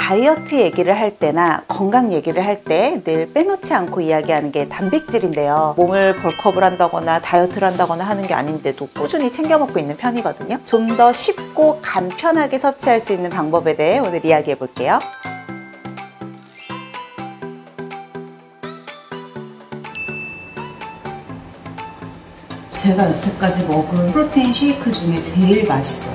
다이어트 얘기를 할 때나 건강 얘기를 할 때 늘 빼놓지 않고 이야기하는 게 단백질인데요. 몸을 벌크업을 한다거나 다이어트를 한다거나 하는 게 아닌데도 꾸준히 챙겨 먹고 있는 편이거든요. 좀 더 쉽고 간편하게 섭취할 수 있는 방법에 대해 오늘 이야기해 볼게요. 제가 여태까지 먹은 프로테인 쉐이크 중에 제일 맛있어요.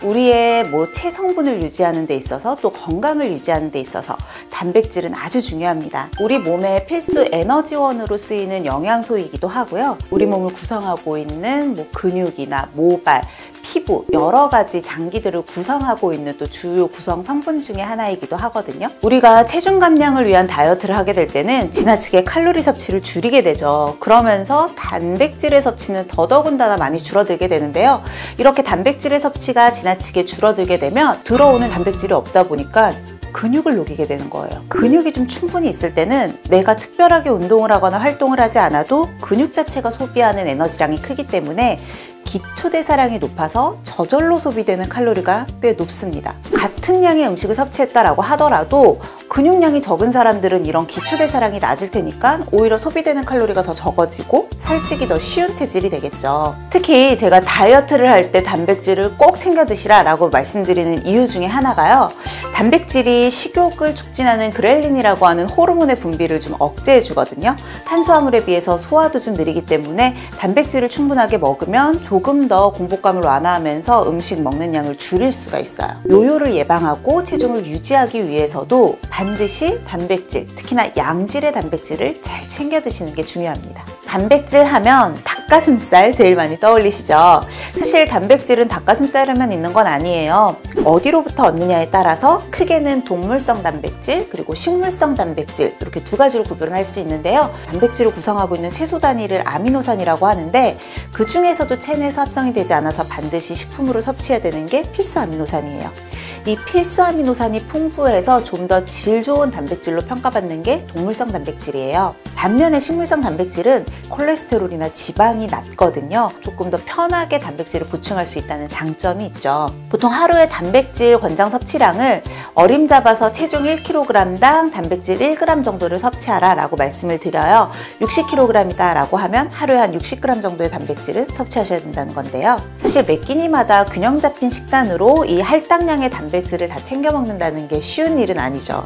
우리의 체성분을 유지하는 데 있어서 또 건강을 유지하는 데 있어서 단백질은 아주 중요합니다. 우리 몸의 필수 에너지원으로 쓰이는 영양소이기도 하고요. 우리 몸을 구성하고 있는 근육이나 모발, 피부 여러 가지 장기들을 구성하고 있는 또 주요 구성 성분 중에 하나이기도 하거든요. 우리가 체중 감량을 위한 다이어트를 하게 될 때는 지나치게 칼로리 섭취를 줄이게 되죠. 그러면서 단백질의 섭취는 더더군다나 많이 줄어들게 되는데요. 이렇게 단백질의 섭취가 지나치게 줄어들게 되면 들어오는 단백질이 없다 보니까 근육을 녹이게 되는 거예요. 근육이 좀 충분히 있을 때는 내가 특별하게 운동을 하거나 활동을 하지 않아도 근육 자체가 소비하는 에너지량이 크기 때문에 기초대사량이 높아서 저절로 소비되는 칼로리가 꽤 높습니다. 같은 양의 음식을 섭취했다라고 하더라도 근육량이 적은 사람들은 이런 기초대사량이 낮을 테니까 오히려 소비되는 칼로리가 더 적어지고 살찌기 더 쉬운 체질이 되겠죠. 특히 제가 다이어트를 할 때 단백질을 꼭 챙겨 드시라 라고 말씀드리는 이유 중에 하나가요. 단백질이 식욕을 촉진하는 그렐린이라고 하는 호르몬의 분비를 좀 억제해 주거든요. 탄수화물에 비해서 소화도 좀 느리기 때문에 단백질을 충분하게 먹으면 조금 더 공복감을 완화하면서 음식 먹는 양을 줄일 수가 있어요. 요요를 예방하고 체중을 유지하기 위해서도 반드시 단백질, 특히나 양질의 단백질을 잘 챙겨 드시는 게 중요합니다. 단백질 하면 닭가슴살 제일 많이 떠올리시죠? 사실 단백질은 닭가슴살에만 있는 건 아니에요. 어디로부터 얻느냐에 따라서 크게는 동물성 단백질 그리고 식물성 단백질 이렇게 두 가지로 구분을 할 수 있는데요. 단백질을 구성하고 있는 채소 단위를 아미노산이라고 하는데 그 중에서도 체내에서 합성이 되지 않아서 반드시 식품으로 섭취해야 되는 게 필수 아미노산이에요. 이 필수 아미노산이 풍부해서 좀 더 질 좋은 단백질로 평가받는 게 동물성 단백질이에요. 반면에 식물성 단백질은 콜레스테롤이나 지방이 낮거든요. 조금 더 편하게 단백질을 보충할 수 있다는 장점이 있죠. 보통 하루에 단백질 권장 섭취량을 어림잡아서 체중 1kg당 단백질 1g 정도를 섭취하라 라고 말씀을 드려요. 60kg이다 라고 하면 하루에 한 60g 정도의 단백질을 섭취하셔야 된다는 건데요. 사실 매 끼니마다 균형 잡힌 식단으로 이 할당량의 단백질을 다 챙겨 먹는다는 게 쉬운 일은 아니죠.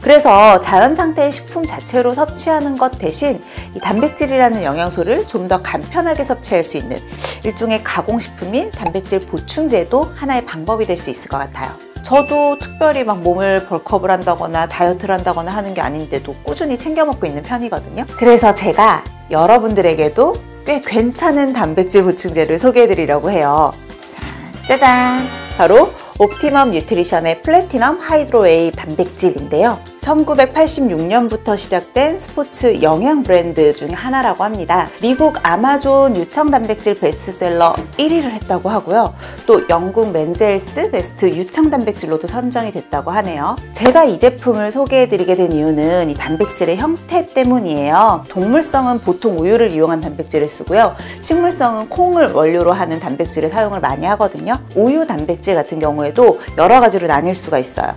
그래서 자연 상태의 식품 자체로 섭취하는 것 대신 이 단백질이라는 영양소를 좀 더 간편하게 섭취할 수 있는 일종의 가공식품인 단백질 보충제도 하나의 방법이 될 수 있을 것 같아요. 저도 특별히 몸을 벌크업을 한다거나 다이어트를 한다거나 하는 게 아닌데도 꾸준히 챙겨 먹고 있는 편이거든요. 그래서 제가 여러분들에게도 꽤 괜찮은 단백질 보충제를 소개해 드리려고 해요. 자, 짜잔! 바로 옵티멈 뉴트리션의 플래티넘 하이드로웨이 단백질인데요. 1986년부터 시작된 스포츠 영양 브랜드 중에 하나라고 합니다. 미국 아마존 유청 단백질 베스트셀러 1위를 했다고 하고요. 또 영국 맨즈헬스 베스트 유청 단백질로도 선정이 됐다고 하네요. 제가 이 제품을 소개해드리게 된 이유는 이 단백질의 형태 때문이에요. 동물성은 보통 우유를 이용한 단백질을 쓰고요. 식물성은 콩을 원료로 하는 단백질을 사용을 많이 하거든요. 우유 단백질 같은 경우에도 여러 가지로 나뉠 수가 있어요.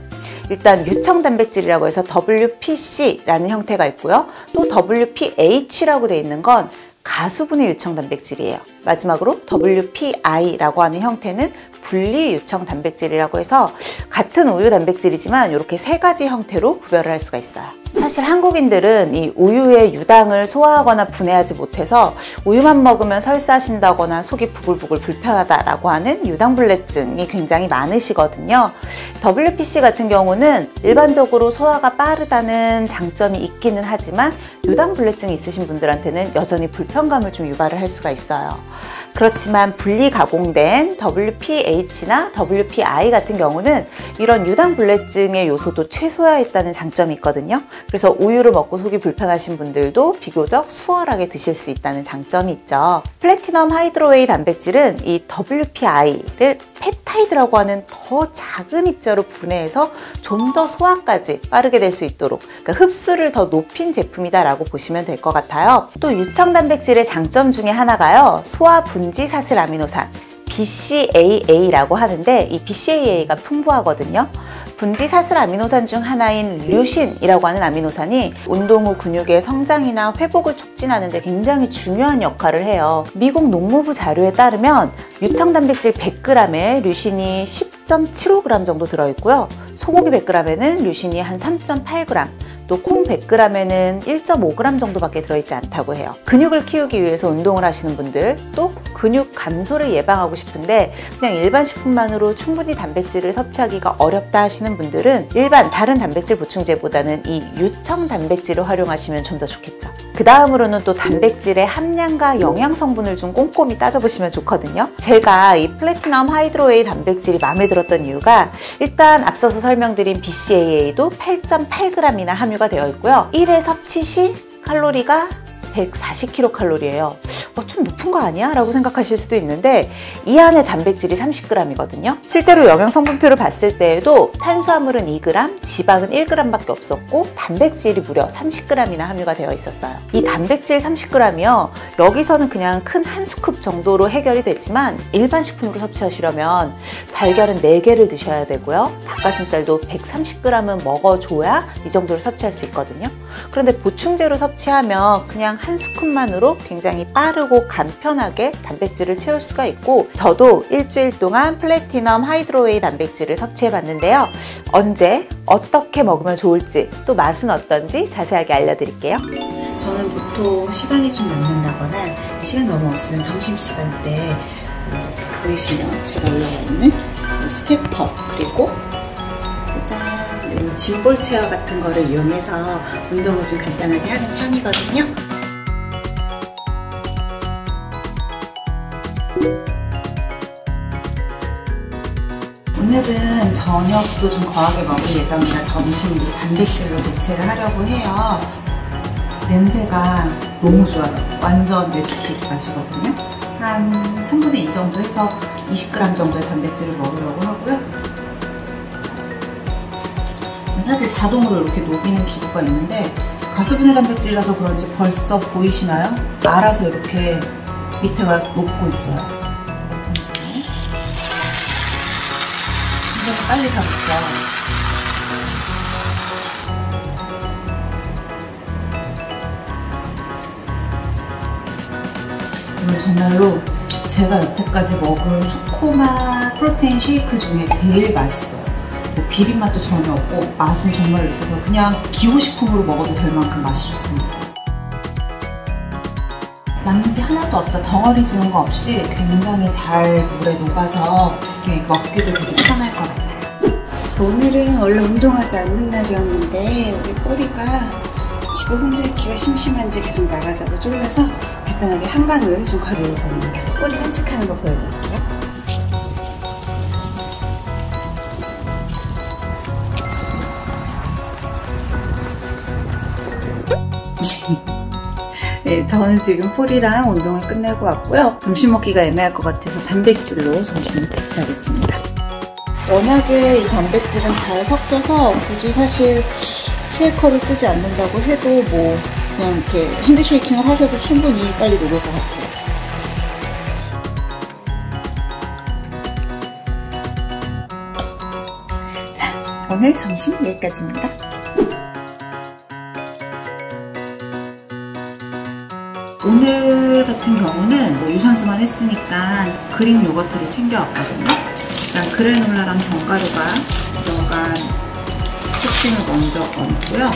일단 유청 단백질이라고 해서 WPC라는 형태가 있고요. 또 WPH라고 되어 있는 건 가수분해 유청 단백질이에요. 마지막으로 WPI라고 하는 형태는 분리 유청 단백질이라고 해서 같은 우유 단백질이지만 이렇게 세 가지 형태로 구별을 할 수가 있어요. 사실 한국인들은 이 우유의 유당을 소화하거나 분해하지 못해서 우유만 먹으면 설사하신다거나 속이 부글부글 불편하다라고 하는 유당불내증이 굉장히 많으시거든요. WPC 같은 경우는 일반적으로 소화가 빠르다는 장점이 있기는 하지만 유당불내증이 있으신 분들한테는 여전히 불편감을 좀 유발을 할 수가 있어요. 그렇지만 분리 가공된 WPH나 WPI 같은 경우는 이런 유당불내증의 요소도 최소화했다는 장점이 있거든요. 그래서 우유를 먹고 속이 불편하신 분들도 비교적 수월하게 드실 수 있다는 장점이 있죠. 플래티넘 하이드로웨이 단백질은 이 WPI를 펩타이드라고 하는 더 작은 입자로 분해해서 좀 더 소화까지 빠르게 될 수 있도록, 그러니까 흡수를 더 높인 제품이다라고 보시면 될 것 같아요. 또 유청 단백질의 장점 중에 하나가요, 소화 분지 사슬 아미노산 BCAA라고 하는데 이 BCAA가 풍부하거든요. 분지사슬 아미노산 중 하나인 류신이라고 하는 아미노산이 운동 후 근육의 성장이나 회복을 촉진하는 데 굉장히 중요한 역할을 해요. 미국 농무부 자료에 따르면 유청 단백질 100g에 류신이 10.75g 정도 들어있고요. 소고기 100g에는 류신이 한 3.8g, 또 콩 100g에는 1.5g 정도밖에 들어있지 않다고 해요. 근육을 키우기 위해서 운동을 하시는 분들, 또 근육 감소를 예방하고 싶은데 그냥 일반 식품만으로 충분히 단백질을 섭취하기가 어렵다 하시는 분들은 일반 다른 단백질 보충제보다는 이 유청 단백질을 활용하시면 좀 더 좋겠죠. 그 다음으로는 또 단백질의 함량과 영양 성분을 좀 꼼꼼히 따져보시면 좋거든요. 제가 이 플래티넘 하이드로웨이 단백질이 마음에 들었던 이유가 일단 앞서서 설명드린 BCAA도 8.8g이나 함유가 되어 있고요. 1회 섭취 시 칼로리가 140kcal예요. 좀 높은 거 아니야? 라고 생각하실 수도 있는데 이 안에 단백질이 30g이거든요. 실제로 영양성분표를 봤을 때에도 탄수화물은 2g, 지방은 1g밖에 없었고 단백질이 무려 30g이나 함유가 되어 있었어요. 이 단백질 30g이요. 여기서는 그냥 큰 한 스쿱 정도로 해결이 됐지만 일반 식품으로 섭취하시려면 달걀은 4개를 드셔야 되고요. 닭가슴살도 130g은 먹어줘야 이 정도를 섭취할 수 있거든요. 그런데 보충제로 섭취하면 그냥 한 스쿱만으로 굉장히 빠르고 간편하게 단백질을 채울 수가 있고 저도 일주일 동안 플래티넘 하이드로웨이 단백질을 섭취해 봤는데요. 언제 어떻게 먹으면 좋을지 또 맛은 어떤지 자세하게 알려드릴게요. 저는 보통 시간이 좀 남는다거나 시간 너무 없으면 점심시간 때 보이시면 제가 올라와 있는 스텝퍼 그리고 짜잔 이런 짐볼 체어 같은 거를 이용해서 운동을 좀 간단하게 하는 편이거든요. 오늘은 저녁도 좀 거하게 먹을 예정이라 점심도 단백질로 대체를 하려고 해요. 냄새가 너무 좋아요. 완전 네스킥 맛이거든요. 한 3분의 2 정도 해서 20g 정도의 단백질을 먹으려고 하고요. 사실 자동으로 이렇게 녹이는 기구가 있는데 가수분해 단백질이라서 그런지 벌써 보이시나요? 알아서 이렇게 밑에가 녹고 있어요. 굉장히 빨리 다 녹죠. 이건 정말로 제가 여태까지 먹은 초코맛 프로테인 쉐이크 중에 제일 맛있어요. 뭐 비린맛도 전혀 없고 맛은 정말로 있어서 그냥 기호식품으로 먹어도 될 만큼 맛이 좋습니다. 남는 게 하나도 없죠. 덩어리 지은 거 없이 굉장히 잘 물에 녹아서 먹기도 되게 편할 것 같아요. 오늘은 원래 운동하지 않는 날이었는데 우리 뽀리가 집에 혼자 있기가 심심한지 계속 나가자고 쫄려서 간단하게 한강을 좀 걸어있었습니다. 뽀리 산책하는 거 보여드릴게요. 네, 저는 지금 폴이랑 운동을 끝내고 왔고요. 점심 먹기가 애매할 것 같아서 단백질로 점심을 대체하겠습니다. 워낙에 이 단백질은 잘 섞여서 굳이 사실 쉐이커를 쓰지 않는다고 해도 뭐 그냥 이렇게 핸드 쉐이킹을 하셔도 충분히 빨리 녹을 것 같아요. 자, 오늘 점심 여기까지입니다. 오늘 같은 경우는 뭐 유산소만 했으니까 그릭 요거트를 챙겨왔거든요. 일단 그래놀라랑 견과류가 들어간 토핑을 먼저 얹고요.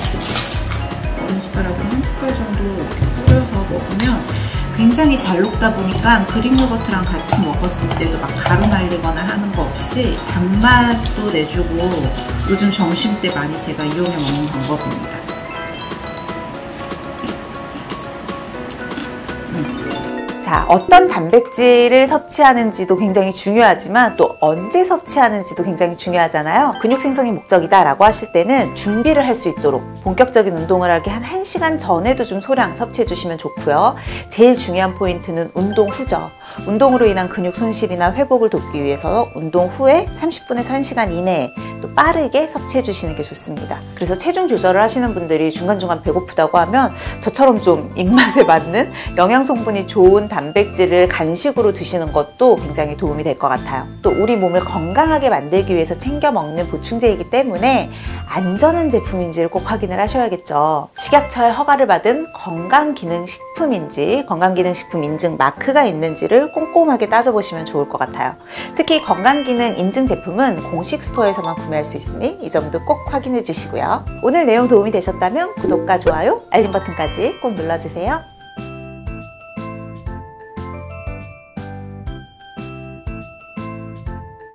어린 숟가락으로 한 숟갈 정도 이렇게 뿌려서 먹으면 굉장히 잘 녹다 보니까 그릭 요거트랑 같이 먹었을 때도 막 가루 날리거나 하는 거 없이 단맛도 내주고 요즘 점심 때 많이 제가 이용해 먹는 방법입니다. 자, 어떤 단백질을 섭취하는지도 굉장히 중요하지만 또 언제 섭취하는지도 굉장히 중요하잖아요. 근육 생성이 목적이다 라고 하실 때는 준비를 할 수 있도록 본격적인 운동을 하기 한 1시간 전에도 좀 소량 섭취해 주시면 좋고요. 제일 중요한 포인트는 운동 후죠. 운동으로 인한 근육 손실이나 회복을 돕기 위해서 운동 후에 30분에서 1시간 이내에 또 빠르게 섭취해 주시는 게 좋습니다. 그래서 체중 조절을 하시는 분들이 중간중간 배고프다고 하면 저처럼 좀 입맛에 맞는 영양 성분이 좋은 단백질을 간식으로 드시는 것도 굉장히 도움이 될 것 같아요. 또 우리 몸을 건강하게 만들기 위해서 챙겨 먹는 보충제이기 때문에 안전한 제품인지를 꼭 확인을 하셔야겠죠. 식약처의 허가를 받은 건강기능식품인지 건강기능식품 인증 마크가 있는지를 꼼꼼하게 따져보시면 좋을 것 같아요. 특히 건강기능 인증 제품은 공식 스토어에서만 구매할 수 있으니 이 점도 꼭 확인해 주시고요. 오늘 내용 도움이 되셨다면 구독과 좋아요, 알림 버튼까지 꼭 눌러주세요.